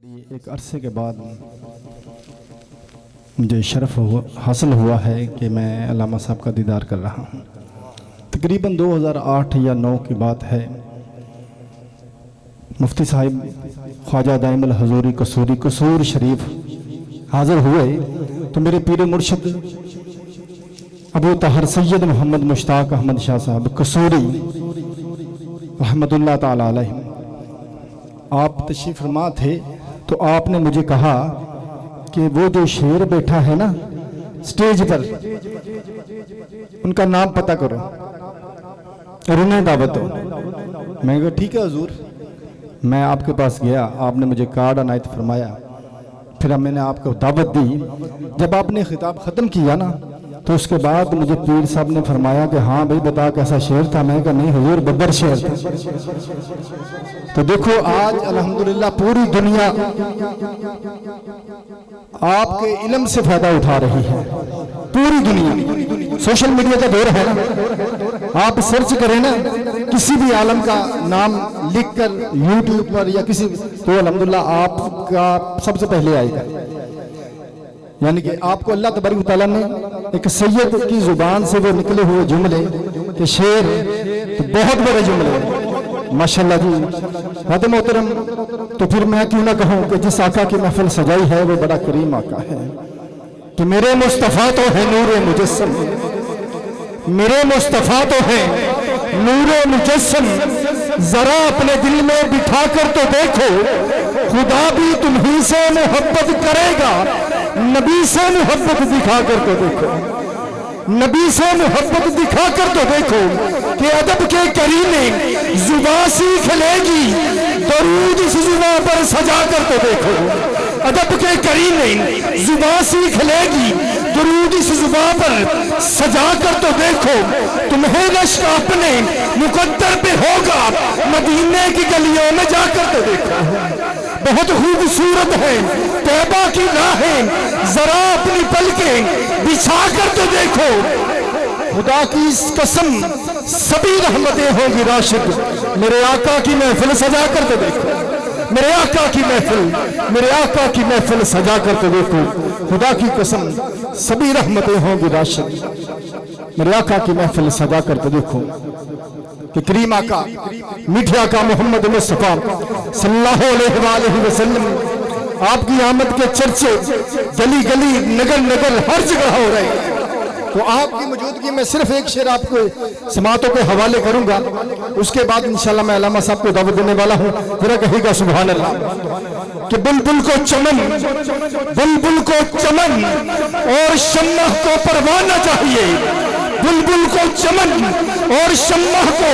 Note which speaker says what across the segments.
Speaker 1: ایک عرصے کے بعد مجھے شرف حاصل ہوا ہے کہ میں علامہ صاحب کا دیدار کر رہا ہوں۔ تقریباً 2008 یا 2009 کی بات ہے، مفتی صاحب خواجہ دائم الحضوری قصور شریف حاضر ہوئے تو میرے پیر مرشد ابو طاہر سید محمد مشتاق احمد شاہ صاحب قصوری رحمت اللہ تعالی علیہ آپ تشریف فرما تھے، تو آپ نے مجھے کہا کہ وہ جو شیر بیٹھا ہے نا سٹیج پر، ان کا نام پتہ کرو اور انہیں دعوت دو۔ میں کہا ٹھیک ہے حضور۔ میں آپ کے پاس گیا، آپ نے مجھے کارڈ عنایت فرمایا، پھر میں نے آپ کو دعوت دی۔ جب آپ نے خطاب ختم کیا نا تو اس کے بعد مجھے پیر صاحب نے فرمایا کہ ہاں بھائی بتا کیسا شعر تھا۔ میں کہا نہیں حضور ببر شعر تھا۔ تو دیکھو آج الحمدللہ پوری دنیا آپ کے علم سے فائدہ اٹھا رہی ہے، پوری دنیا۔ سوشل میڈیا کا دور ہے نا، آپ سرچ کریں نا کسی بھی عالم کا نام لکھ کر یوٹیوب پر یا کسی، تو الحمدللہ آپ کا سب سے پہلے آئے گا۔ یعنی کہ آپ کو اللہ تبارک و تعالیٰ نے ایک سید کی زبان سے وہ نکلے ہوئے جملے کہ شعر تو بہت بڑے جملے ماشاءاللہ جی حضرت محترم۔ تو پھر میں کیوں نہ کہوں کہ جس آقا کی محفل سجائی ہے وہ بڑا کریم آقا ہے کہ میرے مصطفیٰ تو ہے نور مجسم، میرے مصطفیٰ تو ہے نور مجسم، ذرا اپنے دل میں بٹھا کر تو دیکھو خدا بھی تمہیں سے محبت کرے گا، نبی سے محبت دکھا کر تو دیکھو، نبی سے محبت دکھا کر تو دیکھو کہ ادب کے کریمے زباں سیکھ لے گی، درود اس زباں پر سجا کر تو دیکھو، ادب کے کریمے زباں سیکھ لے گی، درود اس زباں پر سجا کر تو دیکھو، تمہیں رشک اپنے مقدر پہ ہوگا، مدینے کی گلیوں میں جا کر تو دیکھو۔ بہت خوبصورت ہے طیبہ کی راہیں، ذرا اپنی پلکیں بچھا کر تو دیکھو، خدا کی اس قسم سبھی رحمتیں ہوں گی راشد، میرے آقا کی محفل سجا کر تو دیکھو، میرے آقا کی محفل، میرے آقا کی محفل سجا کر تو دیکھو، خدا کی قسم سبھی رحمتیں ہوں گی راشد، میرے آقا کی محفل سجا کر تو دیکھو کہ کریم آقا میٹھے آقا محمد مصطفیٰ صلی اللہ علیہ وآلہ وسلم آپ کی آمد کے چرچے گلی گلی نگر نگر ہر جگہ ہو رہے ہیں۔ تو آپ کی موجودگی میں صرف ایک شعر آپ کو سماعتوں کے حوالے کروں گا، اس کے بعد انشاءاللہ میں علامہ صاحب کو دعوت دینے والا ہوں۔ ذرا کہے گا سبحان اللہ کہ بلبل کو چمن، بلبل کو چمن اور شمع کو پروانہ چاہیے، بلبل کو چمن اور شمع کو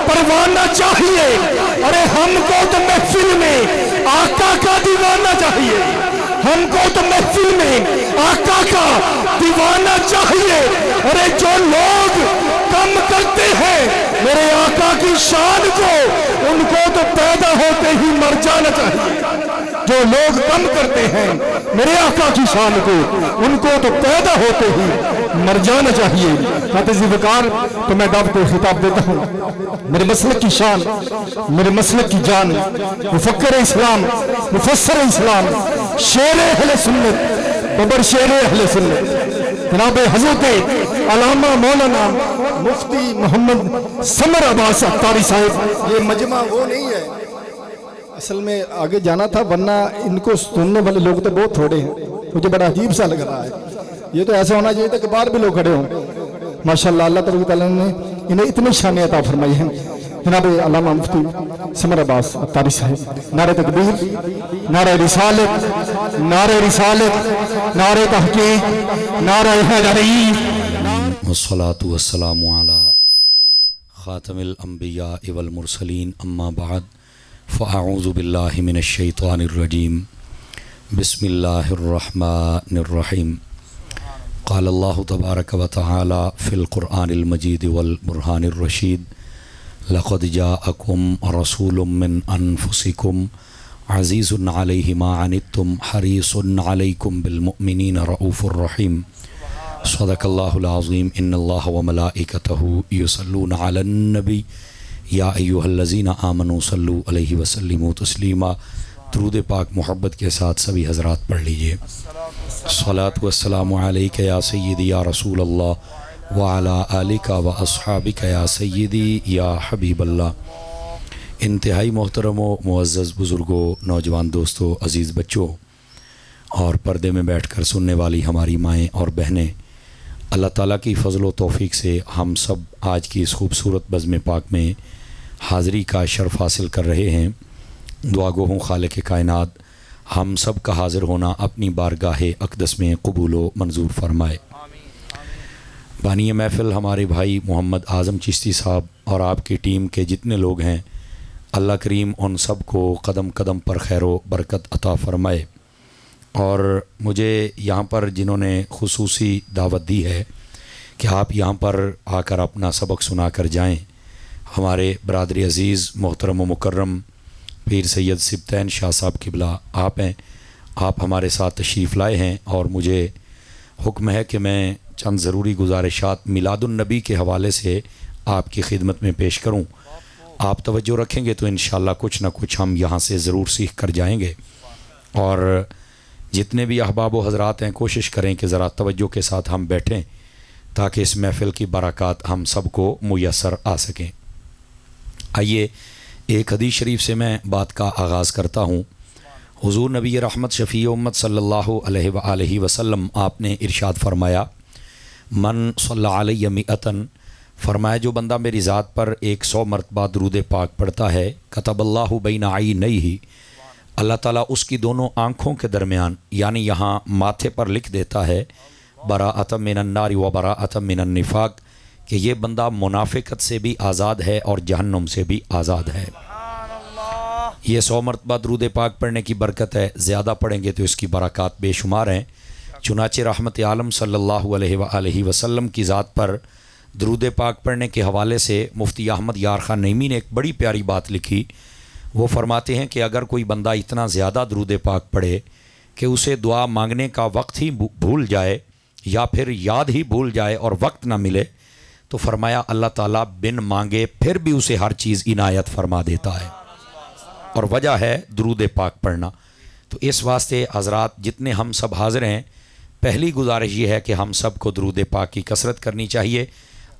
Speaker 1: پروانہ چاہیے، ارے ہم کو تو محفل میں آقا کا دیوانہ چاہیے، ہم کو تو محفل میں آقا کا دیوانہ چاہیے، ارے جو لوگ کم کرتے ہیں میرے آقا کی شان کو، ان کو تو پیدا ہوتے ہی مر جانا چاہیے۔ جو لوگ کم کرتے ہیں میرے آقا کی شان کو، ان کو تو پیدا ہوتے ہی مر جانا چاہیے۔ خاطر وقار تو میں دعوت خطاب دیتا ہوں، میرے مسلک کی شان، میرے مسلک کی جان، مفکر اسلام، مفسر اسلام، شیر اہل سنت، ببر شیر اہل سنت، جناب حضرت علامہ مولانا مفتی محمد سمر عباس اتاری صاحب۔ یہ مجمع وہ نہیں ہے، اصل میں آگے جانا تھا ورنہ ان کو سننے والے لوگ تو بہت تھوڑے ہیں، مجھے بڑا عجیب سا لگ رہا ہے۔ یہ تو ایسا ہونا چاہیے تھا کہ باہر بھی لوگ کھڑے ہوں۔ ماشاءاللہ اللہ تبارک و تعالیٰ نے انہیں اتنی شان عطا فرمائی ہیں۔ جناب علامہ مفتی سمر عباس اتاری صاحب، نعرہ تکبیر، نعرہ رسالت، نعرہ رسالت، نعرہ تحقیق، نعرہ حیدری۔
Speaker 2: والصلاة والسلام علی خاتم الانبیاء والمرسلین، اما بعد فاعوذ باللہ من الشیطان الرجیم، بسم اللہ الرحمن الرحیم۔ قال اللہ تبارک و تعالی فی القرآن المجید والبرہان الرشید، لقد جاءکم رسول من انفسکم عزیز علیہ ما عنتم حریص علیکم بالمؤمنین رؤوف الرحیم۔ صدق اللہ العظیم۔ ان اللہ وملائکتہ یصلون علی النبی یا ایہا الذین آمنوا صلوا علیہ وسلموا تسلیما۔ درود پاک محبت کے ساتھ سبھی حضرات پڑھ لیجئے۔ صلاۃ والسلام علیک یا سیدی یا رسول اللہ وعلی آلک و اصحابک یا سیدی یا حبیب اللہ۔ انتہائی محترم و معزز بزرگوں، نوجوان دوستوں، عزیز بچوں اور پردے میں بیٹھ کر سننے والی ہماری مائیں اور بہنیں، اللہ تعالیٰ کی فضل و توفیق سے ہم سب آج کی اس خوبصورت بزم پاک میں حاضری کا شرف حاصل کر رہے ہیں۔ دعا گو ہوں خالق کائنات ہم سب کا حاضر ہونا اپنی بارگاہ اقدس میں قبول و منظور فرمائے۔ بانی محفل ہمارے بھائی محمد اعظم چشتی صاحب اور آپ کی ٹیم کے جتنے لوگ ہیں، اللہ کریم ان سب کو قدم قدم پر خیر و برکت عطا فرمائے۔ اور مجھے یہاں پر جنہوں نے خصوصی دعوت دی ہے کہ آپ یہاں پر آ کر اپنا سبق سنا کر جائیں، ہمارے برادری عزیز محترم و مکرم پیر سید سبطین شاہ صاحب قبلہ آپ ہیں، آپ ہمارے ساتھ تشریف لائے ہیں اور مجھے حکم ہے کہ میں چند ضروری گزارشات میلاد النبی کے حوالے سے آپ کی خدمت میں پیش کروں۔ آپ توجہ رکھیں گے تو انشاءاللہ کچھ نہ کچھ ہم یہاں سے ضرور سیکھ کر جائیں گے، اور جتنے بھی احباب و حضرات ہیں کوشش کریں کہ ذرا توجہ کے ساتھ ہم بیٹھیں تاکہ اس محفل کی برکات ہم سب کو میسر آ سکیں۔ آئیے ایک حدیث شریف سے میں بات کا آغاز کرتا ہوں۔ حضور نبی رحمت شفیع امت صلی اللہ علیہ وآلہ وسلم آپ نے ارشاد فرمایا، من صلی علیہ مئتن، فرمایا جو بندہ میری ذات پر 100 مرتبہ درود پاک پڑھتا ہے، کتب اللہ بین عینیہ، اللہ تعالیٰ اس کی دونوں آنکھوں کے درمیان یعنی یہاں ماتھے پر لکھ دیتا ہے، براءۃ من النار و براءۃ من النفاق، کہ یہ بندہ منافقت سے بھی آزاد ہے اور جہنم سے بھی آزاد ہے۔ یہ 100 مرتبہ درود پاک پڑھنے کی برکت ہے، زیادہ پڑھیں گے تو اس کی برکات بے شمار ہیں۔ چنانچہ رحمت عالم صلی اللہ علیہ وآلہ وسلم کی ذات پر درود پاک پڑھنے کے حوالے سے مفتی احمد یار خان نعیمی نے ایک بڑی پیاری بات لکھی۔ وہ فرماتے ہیں کہ اگر کوئی بندہ اتنا زیادہ درود پاک پڑھے کہ اسے دعا مانگنے کا وقت ہی بھول جائے یا پھر یاد ہی بھول جائے اور وقت نہ ملے، تو فرمایا اللہ تعالیٰ بن مانگے پھر بھی اسے ہر چیز عنایت فرما دیتا ہے، اور وجہ ہے درود پاک پڑھنا۔ تو اس واسطے حضرات جتنے ہم سب حاضر ہیں، پہلی گزارش یہ ہے کہ ہم سب کو درود پاک کی کثرت کرنی چاہیے۔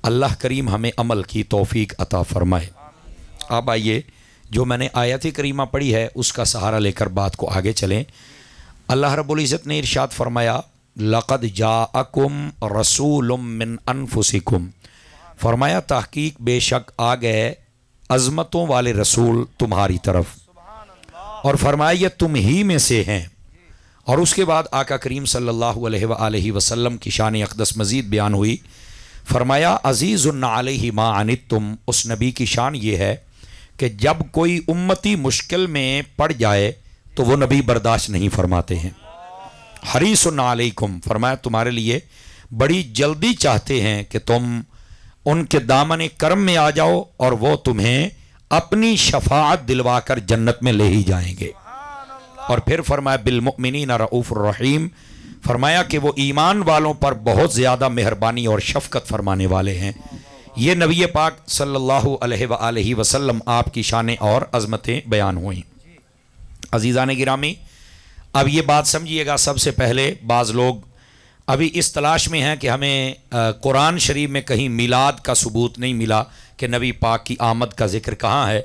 Speaker 2: اللہ کریم ہمیں عمل کی توفیق عطا فرمائے۔ اب آئیے جو میں نے آیت کریمہ پڑھی ہے اس کا سہارا لے کر بات کو آگے چلیں۔ اللہ رب العزت نے ارشاد فرمایا، لقد جاءکم رسول من انفسکم، فرمایا تحقیق بے شک آ گئے عظمتوں والے رسول تمہاری طرف، اور فرمایا یہ تم ہی میں سے ہیں۔ اور اس کے بعد آقا کریم صلی اللہ علیہ وآلہ وسلم کی شان اقدس مزید بیان ہوئی، فرمایا عزیز علیہ ما عنتم، اس نبی کی شان یہ ہے کہ جب کوئی امتی مشکل میں پڑ جائے تو وہ نبی برداشت نہیں فرماتے ہیں۔ حریص علیکم، فرمایا تمہارے لیے بڑی جلدی چاہتے ہیں کہ تم ان کے دامن کرم میں آ جاؤ اور وہ تمہیں اپنی شفاعت دلوا کر جنت میں لے ہی جائیں گے۔ اور پھر فرمایا بالمؤمنین رؤوف الرحیم، فرمایا کہ وہ ایمان والوں پر بہت زیادہ مہربانی اور شفقت فرمانے والے ہیں۔ یہ نبی پاک صلی اللہ علیہ وآلہ وسلم آپ کی شانیں اور عظمتیں بیان ہوئیں۔ عزیزان گرامی، اب یہ بات سمجھیے گا، سب سے پہلے بعض لوگ ابھی اس تلاش میں ہیں کہ ہمیں قرآن شریف میں کہیں میلاد کا ثبوت نہیں ملا کہ نبی پاک کی آمد کا ذکر کہاں ہے۔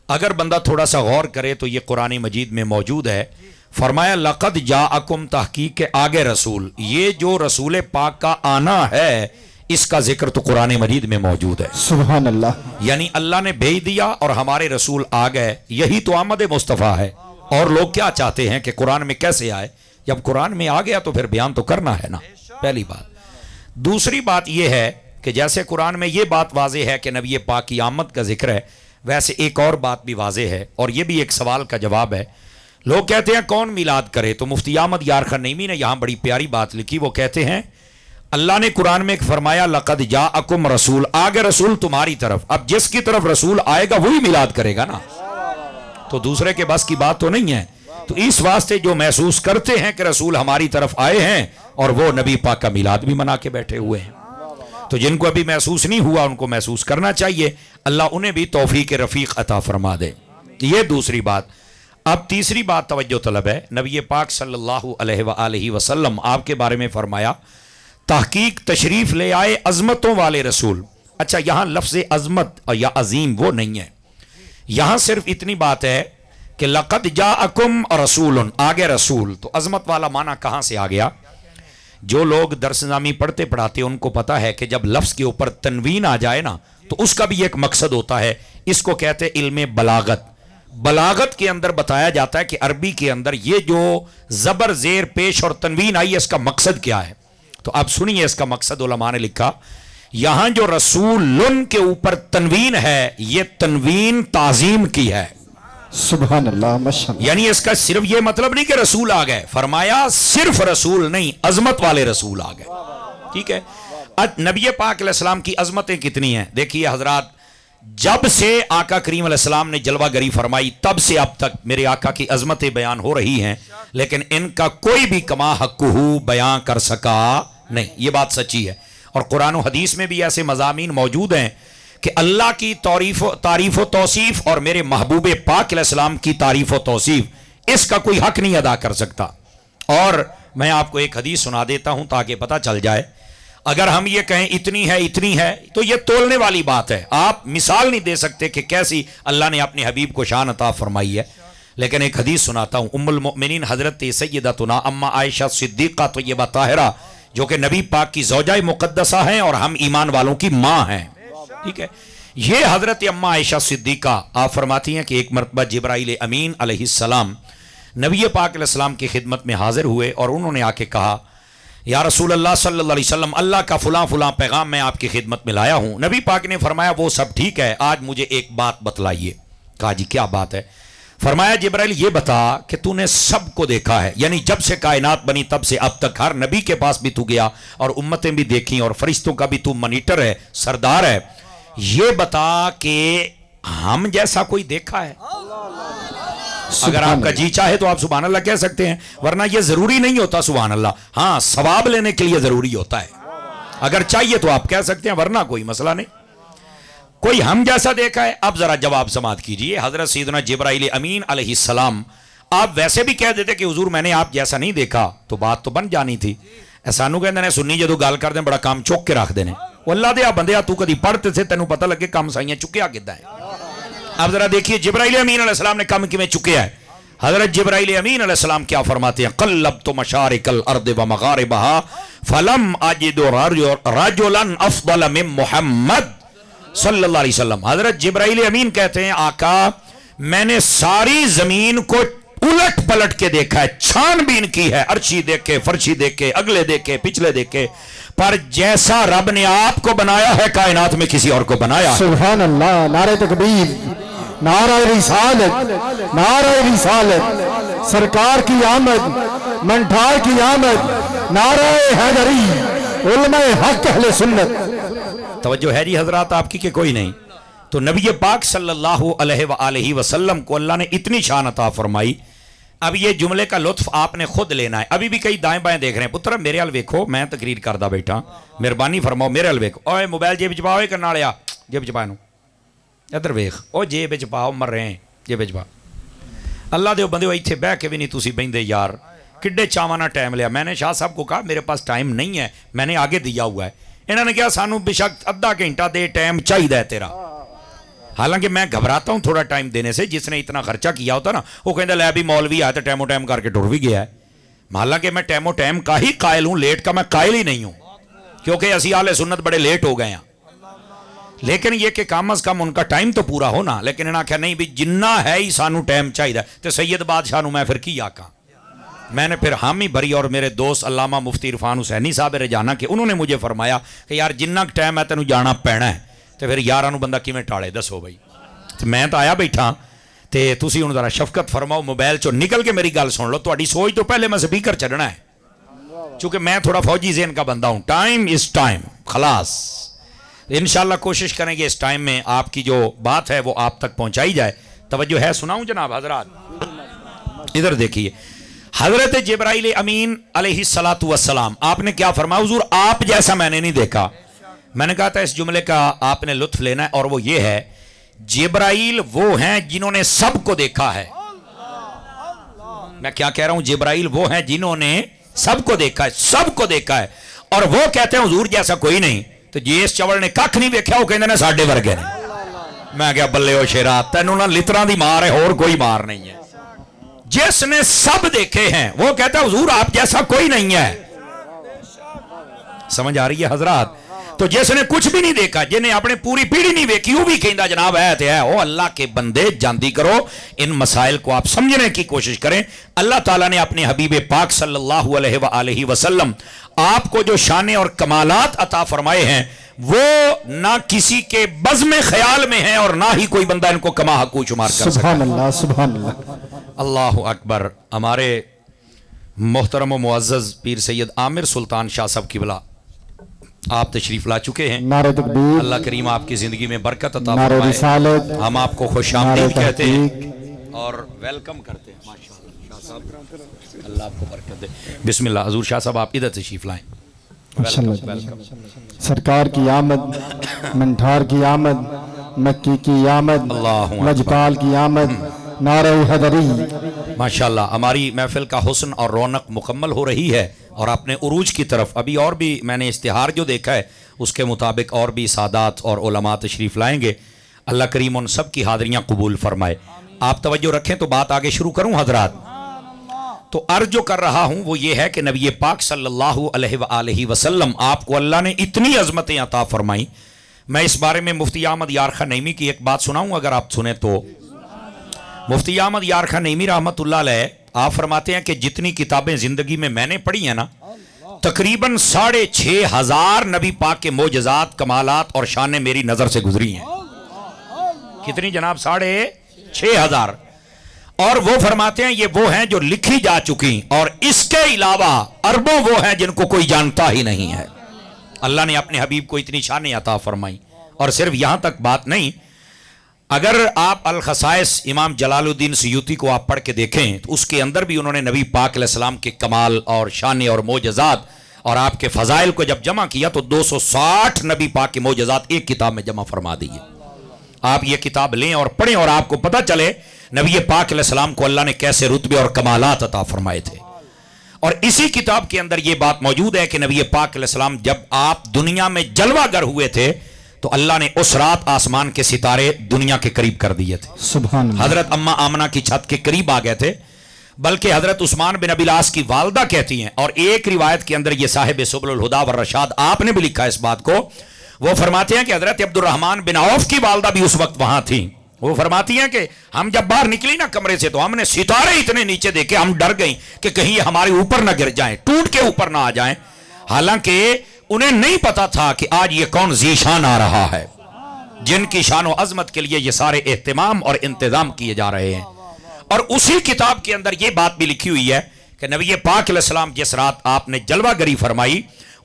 Speaker 2: اگر بندہ تھوڑا سا غور کرے تو یہ قرآن مجید میں موجود ہے۔ فرمایا لقد جاءکم، تحقیق کے آگے رسول، یہ جو رسول پاک کا آنا ہے اس کا ذکر تو قرآن مجید میں موجود ہے۔
Speaker 1: سبحان اللہ،
Speaker 2: یعنی اللہ نے بھیج دیا اور ہمارے رسول آ گئے، یہی تو آمد مصطفیٰ ہے۔ اور لوگ کیا چاہتے ہیں کہ قرآن میں کیسے آئے؟ جب قرآن میں آ گیا تو پھر بیان تو کرنا ہے نا، پہلی بات۔ دوسری بات یہ ہے کہ جیسے قرآن میں یہ بات واضح ہے کہ نبی پاک کی آمد کا ذکر ہے، ویسے ایک اور بات بھی واضح ہے، اور یہ بھی ایک سوال کا جواب ہے۔ لوگ کہتے ہیں کون میلاد کرے؟ تو مفتی احمد یار خان نعیمی نے یہاں بڑی پیاری بات لکھی۔ وہ کہتے ہیں اللہ نے قرآن میں فرمایا لقد جاءکم رسول، آگے رسول تمہاری طرف، اب جس کی طرف رسول آئے گا وہی میلاد کرے گا نا، تو دوسرے کے بس کی بات تو نہیں ہے۔ تو اس واسطے جو محسوس کرتے ہیں کہ رسول ہماری طرف آئے ہیں اور وہ نبی پاک کا میلاد بھی منا کے بیٹھے ہوئے ہیں، تو جن کو ابھی محسوس نہیں ہوا ان کو محسوس کرنا چاہیے، اللہ انہیں بھی توفیق رفیق عطا فرما دے۔ یہ دوسری بات۔ اب تیسری بات توجہ طلب ہے، نبی پاک صلی اللہ علیہ وآلہ وسلم آپ کے بارے میں فرمایا تحقیق تشریف لے آئے عظمتوں والے رسول. اچھا یہاں لفظ عظمت یا عظیم وہ نہیں ہے، یہاں صرف اتنی بات ہے کہ لقد جاءکم رسول، آگے رسول، تو عظمت والا معنی کہاں سے آ گیا؟ جو لوگ درس نظامی پڑھتے پڑھاتے ان کو پتا ہے کہ جب لفظ کے اوپر تنوین آ جائے نا تو اس کا بھی ایک مقصد ہوتا ہے، اس کو کہتے ہیں علم بلاغت. بلاغت کے اندر بتایا جاتا ہے کہ عربی کے اندر یہ جو زبر زیر پیش اور تنوین آئی ہے اس کا مقصد کیا ہے. تو آپ سنیے اس کا مقصد، علماء نے لکھا یہاں جو رسول کے اوپر تنوین ہے یہ تنوین تعظیم کی ہے.
Speaker 1: سبحان اللہ ماشاءاللہ.
Speaker 2: یعنی اس کا صرف یہ مطلب نہیں کہ رسول آ گئے، فرمایا صرف رسول نہیں، عظمت والے رسول آ گئے. ٹھیک ہے. نبی پاک علیہ السلام کی عظمتیں کتنی ہیں دیکھیے حضرات، جب سے آقا کریم علیہ السلام نے جلوہ گری فرمائی تب سے اب تک میرے آقا کی عظمتیں بیان ہو رہی ہیں، لیکن ان کا کوئی بھی کما حقہ بیان کر سکا نہیں. یہ بات سچی ہے، اور قرآن و حدیث میں بھی ایسے مضامین موجود ہیں کہ اللہ کی تعریف و توصیف اور میرے محبوب پاک علیہ السلام کی تعریف و توصیف اس کا کوئی حق نہیں ادا کر سکتا. اور میں آپ کو ایک حدیث سنا دیتا ہوں تاکہ پتہ چل جائے. اگر ہم یہ کہیں اتنی ہے تو یہ تولنے والی بات ہے، آپ مثال نہیں دے سکتے کہ کیسی اللہ نے اپنے حبیب کو شان عطا فرمائی ہے. لیکن ایک حدیث سناتا ہوں. ام المؤمنین حضرت سیدتنا اما عائشہ صدیقہ طیبہ طاہرہ جو کہ نبی پاک کی زوجہ مقدسہ ہیں اور ہم ایمان والوں کی ماں ہیں. ٹھیک ہے. یہ حضرت اما عائشہ صدیقہ آپ فرماتی ہیں کہ ایک مرتبہ جبرائیل امین علیہ السلام نبی پاک علیہ السلام کی خدمت میں حاضر ہوئے اور انہوں نے آ کے کہا یا رسول اللہ صلی اللہ علیہ وسلم، اللہ کا فلاں فلاں پیغام میں آپ کی خدمت میں لایا ہوں. نبی پاک نے فرمایا وہ سب ٹھیک ہے، آج مجھے ایک بات بتلائیے. کہا جی کیا بات ہے؟ فرمایا جبرائیل یہ بتا کہ تو نے سب کو دیکھا ہے، یعنی جب سے کائنات بنی تب سے اب تک ہر نبی کے پاس بھی تو گیا اور امتیں بھی دیکھیں اور فرشتوں کا بھی تو منیٹر ہے، سردار ہے. یہ بتا کہ ہم جیسا کوئی دیکھا ہے؟ اگر آپ کا جی چاہے تو آپ سبحان اللہ کہہ سکتے ہیں، ورنہ یہ ضروری نہیں ہوتا سبحان اللہ. ہاں ثواب لینے کے لیے ضروری ہوتا ہے، اگر چاہیے تو آپ کہہ سکتے ہیں ورنہ کوئی مسئلہ نہیں. کوئی ہم جیسا دیکھا ہے؟ اب ذرا جواب سماعت کیجئے. حضرت سیدنا جبرائیل امین علیہ السلام آپ ویسے بھی کہہ دیتے کہ حضور میں نے آپ جیسا نہیں دیکھا تو بات تو بن جانی تھی. سانو کہندے نے سنی جدو گل کر دیں بڑا کام چک کے رکھ دینے. وہ اللہ دیا بندیا تو کدی پڑھتے تھے تینوں پتہ لگے کام سائیاں چکیا کدھا ہے. اب ذرا دیکھیے جبرائیل امین علیہ السلام نے کم کیویں چکیا ہے. حضرت جبرائیل امین علیہ السلام کیا فرماتے ہیں؟ قلبت مشارق الارض ومغاربها فلم اجد رجلا افضل من محمد صلی اللہ علیہ وسلم. حضرت جبرائیل امین کہتے ہیں آقا میں نے ساری زمین کو الٹ پلٹ کے دیکھا ہے، چھان بین کی ہے، عرشی دیکھے، فرشی دیکھے، اگلے دیکھے، پچھلے دیکھے، پر جیسا رب نے آپ کو بنایا ہے کائنات میں کسی اور کو بنایا.
Speaker 1: سبحان اللہ. نعرہ تکبیر، نعرہ رسالت، نعرہ رسالت، سرکار کی آمد، منٹھار کی آمد، نعرہ حیدری، علماء حق اہل سنت.
Speaker 2: توجہ ہے جی حضرات آپ کی کہ کوئی نہیں؟ تو نبی پاک صلی اللہ علیہ وآلہ وسلم کو اللہ نے اتنی شان عطا فرمائی. اب یہ جملے کا لطف آپ نے خود لینا ہے. ابھی بھی کئی دائیں بائیں دیکھ رہے ہیں. پتر میرے حال ویکھو، میں تقریر کردہ بیٹھا، مہربانی فرماؤ میرے حال ویکھو. اوے موبائل جیب چ پاؤ، اے کرنا والیا جیب چ پا نو ادھر ویکھ، او جیب چ پاؤ، مر رہے ہیں جیب چ پا. اللہ دے بندے ایتھے بہ کے بھی نہیں تسی بہندے یار، کڈے چاواں نہ ٹائم لیا. میں نے شاہ صاحب کو کہا میرے پاس ٹائم نہیں ہے، میں نے آگے دیا ہوا ہے. انہوں نے کہا سانو بے شک آدھا گھنٹہ دے ٹائم چاہیے تیرا. حالانکہ میں گھبراتا ہوں تھوڑا ٹائم دینے سے. جس نے اتنا خرچہ کیا ہوتا نا وہ کہندا لے بھی مولوی آیا تو ٹائم و ٹائم کر کے ٹر بھی گیا ہے. حالانکہ میں ٹائم و ٹائم کا ہی قائل ہوں، لیٹ کا میں قائل ہی نہیں ہوں، کیونکہ اسی اہل سنت بڑے لیٹ ہو گئے ہیں. لیکن یہ کہ کم از کم ان کا ٹائم تو پورا ہونا. لیکن انہاں کہا نہیں بھی جنہ ہے ہی سانو ٹائم چاہیے. تو سید بادشاہ نو میں پھر کی آکا. میں نے پھر حامی بھری اور میرے دوست علامہ مفتی عرفان حسینی صاحب رجانا کہ انہوں نے مجھے فرمایا کہ یار جنہ ٹائم ہے تینوں جانا پینا ہے. تو پھر یاراں نو بندہ کیویں ٹالے دسو بھائی. تو میں تو آیا بیٹھا تے تسی ہن ذرا شفقت فرماؤ، موبائل چوں نکل کے میری گل سن لو. تہاڈی سوچ تو پہلے میں سپیکر چڑھنا ہے، چونکہ میں تھوڑا فوجی ذہن کا بندہ ہوں. ٹائم از ٹائم، خلاص. انشاءاللہ کوشش کریں گے اس ٹائم میں آپ کی جو بات ہے وہ آپ تک پہنچائی جائے. توجہ ہے؟ سناؤں جناب حضرات؟ ادھر دیکھیے حضرت جبرائیل امین علیہ الصلاۃ والسلام آپ نے کیا فرمایا؟ حضور آپ جیسا میں نے نہیں دیکھا. میں نے کہا تھا اس جملے کا آپ نے لطف لینا ہے، اور وہ یہ ہے جبرائیل وہ ہیں جنہوں نے سب کو دیکھا ہے. میں کیا کہہ رہا ہوں؟ جبرائیل وہ ہیں جنہوں نے سب کو دیکھا ہے، سب کو دیکھا ہے، اور وہ کہتے ہیں حضور جیسا کوئی نہیں. تو جس چوڑ نے کھ نہیں ویکھیا وہ کہندے نے ساڈے ورگے نے. میں کہا بلے او شیرا، تینوں نہ لتراں دی مار ہے، اور کوئی مار نہیں ہے. جس نے سب دیکھے ہیں وہ کہتا ہے حضور آپ جیسا کوئی نہیں ہے. سمجھ آ رہی ہے حضرات؟ تو جس نے کچھ بھی نہیں دیکھا، جنہیں اپنے پوری پیڑھی نہیں دیکھی، وہ بھی کہندا جناب ہے تے ہے. او اللہ کے بندے جاندی کرو، ان مسائل کو آپ سمجھنے کی کوشش کریں. اللہ تعالیٰ نے اپنے حبیب پاک صلی اللہ علیہ وآلہ وسلم آپ کو جو شان اور کمالات عطا فرمائے ہیں وہ نہ کسی کے بزم خیال میں ہیں، اور نہ ہی کوئی بندہ ان کو کما حقو شمار کر سکتا.
Speaker 1: سبحان اللہ، سبحان اللہ.
Speaker 2: اللہ اکبر. ہمارے محترم و معزز پیر سید عامر سلطان شاہ صاحب قبلہ آپ تشریف لا چکے ہیں.
Speaker 1: نعرہ تکبیر،
Speaker 2: اللہ کریم آپ کی زندگی میں برکت عطا
Speaker 1: نعرہ
Speaker 2: فرمائے.
Speaker 1: رسالت،
Speaker 2: ہم آپ کو خوش
Speaker 1: نعرہ
Speaker 2: آمدید کہتے ہیں
Speaker 1: تحقیق
Speaker 2: اور ویلکم کرتے ہیں. ماشاءاللہ شاہ صاحب، اللہ آپ کو برکت دے. بسم اللہ. حضور شاہ صاحب آپ ادھر تشریف لائیں.
Speaker 1: سرکار کی آمد، منٹھار کی آمد، مکی کی آمد،
Speaker 2: اللہ اکبر.
Speaker 1: لجپال کی آمد، نعرہ حیدری.
Speaker 2: ماشاءاللہ ہماری محفل کا حسن اور رونق مکمل ہو رہی ہے، اور اپنے عروج کی طرف ابھی اور بھی میں نے اشتہار جو دیکھا ہے اس کے مطابق اور بھی سادات اور علماء تشریف لائیں گے. اللہ کریم ان سب کی حاضریاں قبول فرمائے. آپ توجہ رکھیں تو بات آگے شروع کروں حضرات. تو عرض جو کر رہا ہوں وہ یہ ہے کہ نبی پاک صلی اللہ علیہ وآلہ وسلم آپ کو اللہ نے اتنی عظمتیں عطا فرمائیں. میں اس بارے میں مفتی احمد یارخان نعیمی کی ایک بات سناؤں اگر آپ سنیں تو. مفتی احمد یارخان نعیمی رحمت اللہ علیہ آپ فرماتے ہیں کہ جتنی کتابیں زندگی میں نے پڑھی ہیں نا، تقریباً 6,500 نبی پاک کے معجزات، کمالات اور شانیں میری نظر سے گزری ہیں. کتنی جناب؟ 6,500. اور وہ فرماتے ہیں یہ وہ ہیں جو لکھی جا چکی، اور اس کے علاوہ اربوں وہ ہیں جن کو کوئی جانتا ہی نہیں ہے. اللہ نے اپنے حبیب کو اتنی شانیں عطا فرمائی. اور صرف یہاں تک بات نہیں، اگر آپ الخصائص امام جلال الدین سیوطی کو آپ پڑھ کے دیکھیں تو اس کے اندر بھی انہوں نے نبی پاک علیہ السلام کے کمال اور شانیں اور معجزات اور آپ کے فضائل کو جب جمع کیا تو 260 نبی پاک کے معجزات ایک کتاب میں جمع فرما دیے. آپ یہ کتاب لیں اور پڑھیں اور آپ کو پتہ چلے نبی پاک علیہ السلام کو اللہ نے کیسے رتبے اور کمالات عطا فرمائے تھے. اور اسی کتاب کے اندر یہ بات موجود ہے کہ نبی پاک علیہ السلام جب آپ دنیا میں جلوہ گر ہوئے تھے تو اللہ نے اس رات آسمان کے ستارے دنیا کے قریب کر دیے تھے.
Speaker 1: سبحان اللہ.
Speaker 2: حضرت اماں آمنہ کی چھت کے قریب آ گئے تھے. بلکہ حضرت عثمان بن ابی العاص کی والدہ کہتی ہیں، اور ایک روایت کے اندر یہ صاحب سبل الہدی والرشاد آپ نے بھی لکھا اس بات کو، وہ فرماتے ہیں کہ حضرت عبد الرحمن بن عوف کی والدہ بھی اس وقت وہاں تھیں. وہ فرماتی ہیں کہ ہم جب باہر نکلی نا کمرے سے تو ہم نے ستارے اتنے نیچے دیکھے، ہم ڈر گئیں کہ کہیں یہ ہمارے اوپر نہ گر جائیں، ٹوٹ کے اوپر نہ آ جائیں. حالانکہ انہیں نہیں پتا تھا کہ آج یہ کون ذیشان آ رہا ہے جن کی شان و عظمت کے لیے یہ سارے اہتمام اور انتظام کیے جا رہے ہیں. اور اسی کتاب کے اندر یہ بات بھی لکھی ہوئی ہے کہ نبی پاک علیہ السلام جس رات آپ نے جلوہ گری فرمائی،